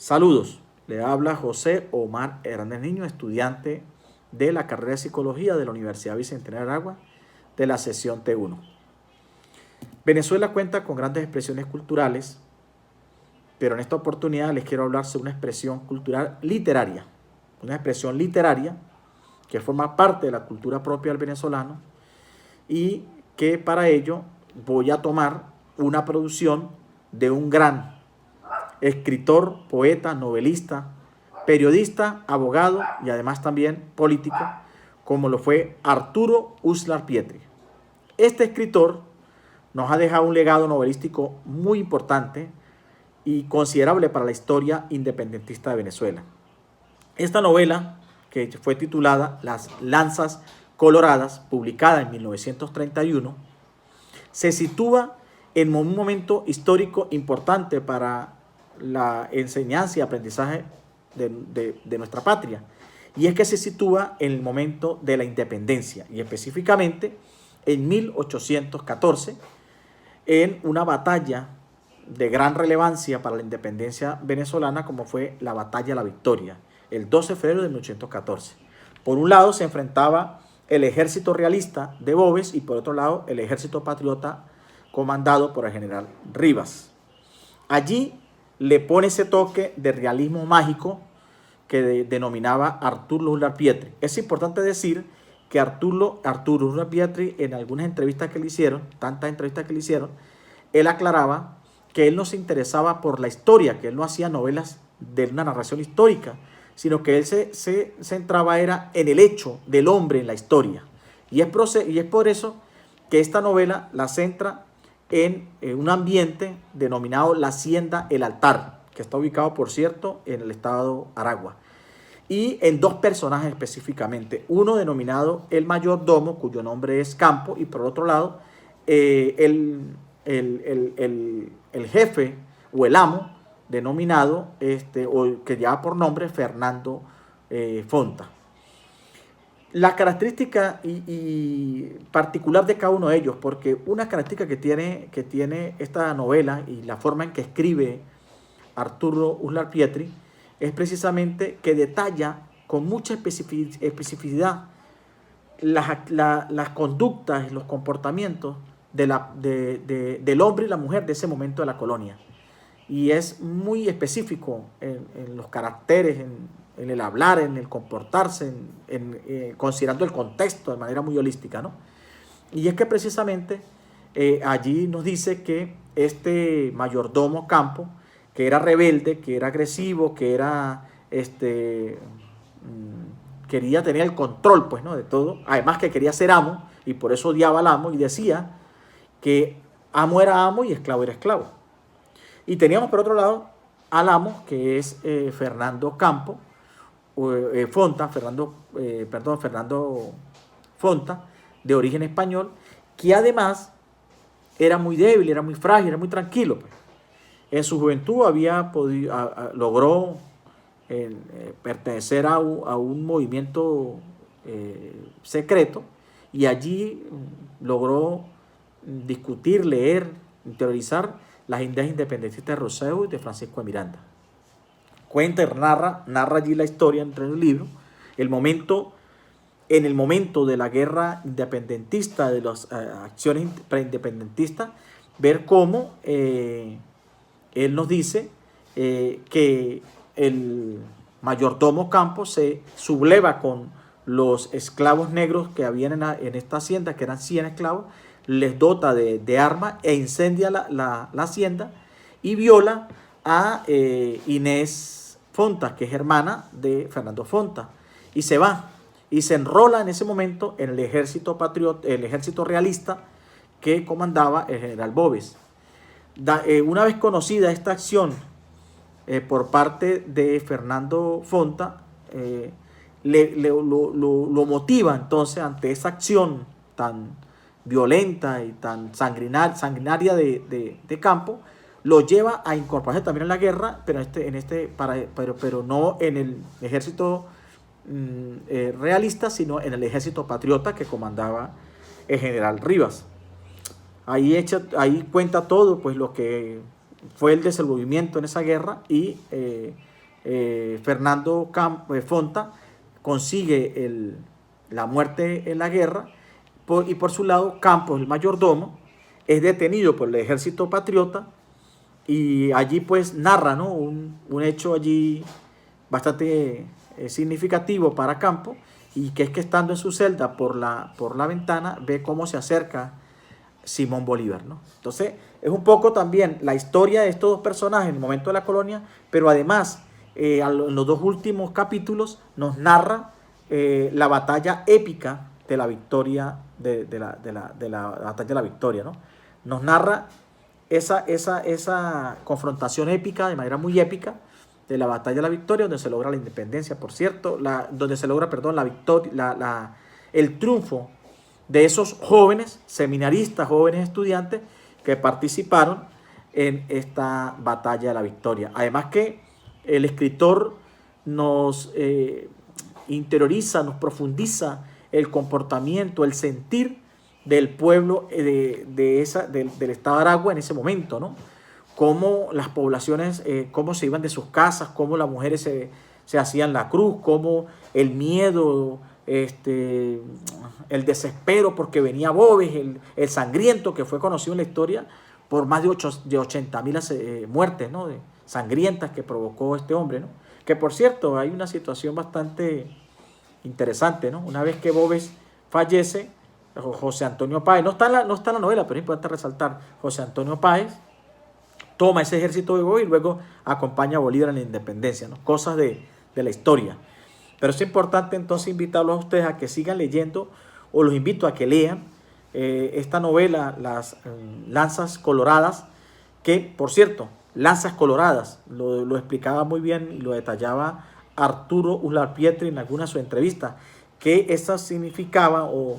Saludos, le habla José Omar Hernández Niño, estudiante de la carrera de Psicología de la Universidad Bicentenario de Aragua, de la sesión T1. Venezuela cuenta con grandes expresiones culturales, pero en esta oportunidad les quiero hablar sobre una expresión cultural literaria, una expresión literaria que forma parte de la cultura propia del venezolano y que para ello voy a tomar una producción de un gran escritor, poeta, novelista, periodista, abogado y además también político, como lo fue Arturo Uslar Pietri. Este escritor nos ha dejado un legado novelístico muy importante y considerable para la historia independentista de Venezuela. Esta novela, que fue titulada Las Lanzas Coloradas, publicada en 1931, se sitúa en un momento histórico importante para la enseñanza y aprendizaje de nuestra patria. Y es que se sitúa en el momento de la independencia, y específicamente en 1814, en una batalla de gran relevancia para la independencia venezolana, como fue la Batalla de la Victoria, el 12 de febrero de 1814. Por un lado se enfrentaba el ejército realista de Boves y por otro lado el ejército patriota comandado por el general Rivas. Allí le pone ese toque de realismo mágico que denominaba Arturo Uslar Pietri. Es importante decir que Arturo Uslar Pietri, en algunas entrevistas que le hicieron, tantas entrevistas que le hicieron, él aclaraba que él no se interesaba por la historia, que él no hacía novelas de una narración histórica, sino que él se centraba era en el hecho del hombre en la historia. Y es por eso que esta novela la centra en un ambiente denominado la Hacienda El Altar, que está ubicado, por cierto, en el estado Aragua. Y en dos personajes específicamente, uno denominado el mayordomo, cuyo nombre es Campo, y por otro lado, el jefe o el amo, denominado, o que lleva por nombre Fernando Fonta. La característica y particular de cada uno de ellos, porque una característica que tiene esta novela y la forma en que escribe Arturo Uslar Pietri es precisamente que detalla con mucha especificidad las conductas y los comportamientos del hombre y la mujer de ese momento de la colonia. Y es muy específico en los caracteres, en el hablar, en el comportarse, considerando el contexto de manera muy holística, ¿no? Y es que precisamente allí nos dice que este mayordomo Campo, que era rebelde, que era agresivo, que era quería tener el control, pues, ¿no?, de todo, además que quería ser amo y por eso odiaba al amo y decía que amo era amo y esclavo era esclavo. Y teníamos por otro lado al amo, que es Fernando Fonta, de origen español, que además era muy débil, era muy frágil, era muy tranquilo. Pues. En su juventud logró pertenecer a un movimiento secreto y allí logró discutir, leer, interiorizar las ideas independentistas de Rousseau y de Francisco de Miranda. Cuenta, narra allí la historia entre el libro, en el momento de la guerra independentista, de las acciones preindependentistas, ver cómo él nos dice que el mayordomo Campos se subleva con los esclavos negros que habían en esta hacienda, que eran 100 esclavos, les dota de armas e incendia la hacienda y viola a Inés Fonta, que es hermana de Fernando Fonta, y se va y se enrola en ese momento en el ejército realista que comandaba el general Boves. Una vez conocida esta acción por parte de Fernando Fonta, lo motiva entonces ante esa acción tan violenta y tan sanguinaria de Campo, lo lleva a incorporarse también en la guerra, pero no en el ejército realista, sino en el ejército patriota que comandaba el general Rivas. Ahí cuenta todo, pues, lo que fue el desenvolvimiento en esa guerra y Fernando Fonta consigue la muerte en la guerra, y por su lado Campos, el mayordomo, es detenido por el ejército patriota, y allí pues narra, ¿no?, un hecho allí bastante significativo para Campos, y que es que estando en su celda por la ventana ve cómo se acerca Simón Bolívar, ¿no? Entonces es un poco también la historia de estos dos personajes en el momento de la colonia, pero además en los dos últimos capítulos nos narra la batalla épica de la victoria, de la batalla de la victoria, ¿no? Nos narra esa confrontación épica, de manera muy épica, de la batalla de la victoria, donde se logra la independencia, por cierto, donde se logra, perdón, la victoria, el triunfo de esos jóvenes seminaristas, jóvenes estudiantes que participaron en esta batalla de la victoria. Además que el escritor nos interioriza, nos profundiza el comportamiento, el sentir del pueblo del estado de Aragua en ese momento, ¿no? Cómo las poblaciones, cómo se iban de sus casas, cómo las mujeres se hacían la cruz, cómo el miedo, el desespero porque venía Boves, el sangriento, que fue conocido en la historia por más de 80.000 muertes, ¿no?, sangrientas que provocó este hombre, ¿no? Que por cierto, hay una situación bastante interesante, ¿no? Una vez que Boves fallece, José Antonio Páez, no está en la novela, pero es importante resaltar, José Antonio Páez toma ese ejército de Boves y luego acompaña a Bolívar en la independencia, ¿no? Cosas de la historia. Pero es importante entonces invitarlos a ustedes a que sigan leyendo, o los invito a que lean esta novela, Las Lanzas Coloradas, que por cierto, Lanzas Coloradas, lo explicaba muy bien y lo detallaba Arturo Uslar Pietri en alguna de sus entrevistas, que esa significaba o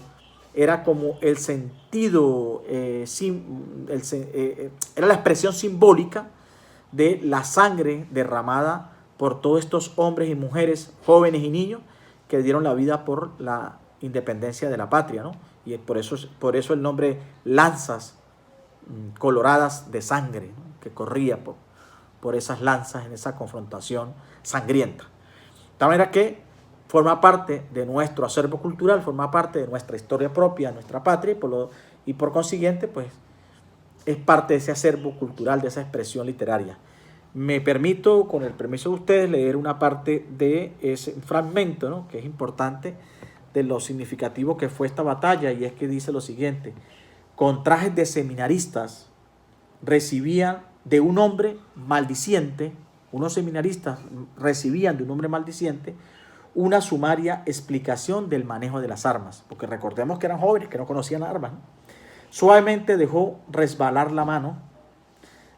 era como el sentido, era la expresión simbólica de la sangre derramada por todos estos hombres y mujeres, jóvenes y niños, que dieron la vida por la independencia de la patria, ¿no? Y por eso el nombre Lanzas Coloradas de sangre, ¿no?, que corría por esas lanzas en esa confrontación sangrienta. De tal manera que forma parte de nuestro acervo cultural, forma parte de nuestra historia propia, nuestra patria, y por consiguiente, pues, es parte de ese acervo cultural, de esa expresión literaria. Me permito, con el permiso de ustedes, leer una parte de ese fragmento, ¿no?, que es importante, de lo significativo que fue esta batalla, y es que dice lo siguiente: con trajes de seminaristas recibían de un hombre maldiciente, unos seminaristas recibían de un hombre maldiciente una sumaria explicación del manejo de las armas, porque recordemos que eran jóvenes que no conocían armas, ¿no? Suavemente dejó resbalar la mano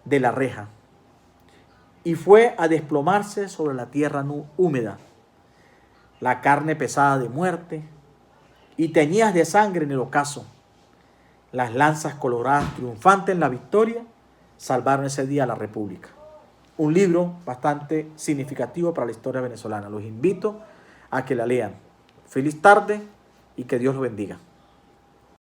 de la reja y fue a desplomarse sobre la tierra húmeda, la carne pesada de muerte y teñidas de sangre en el ocaso. Las lanzas coloradas triunfantes en la victoria salvaron ese día a la República. Un libro bastante significativo para la historia venezolana. Los invito a que la lean. Feliz tarde y que Dios los bendiga.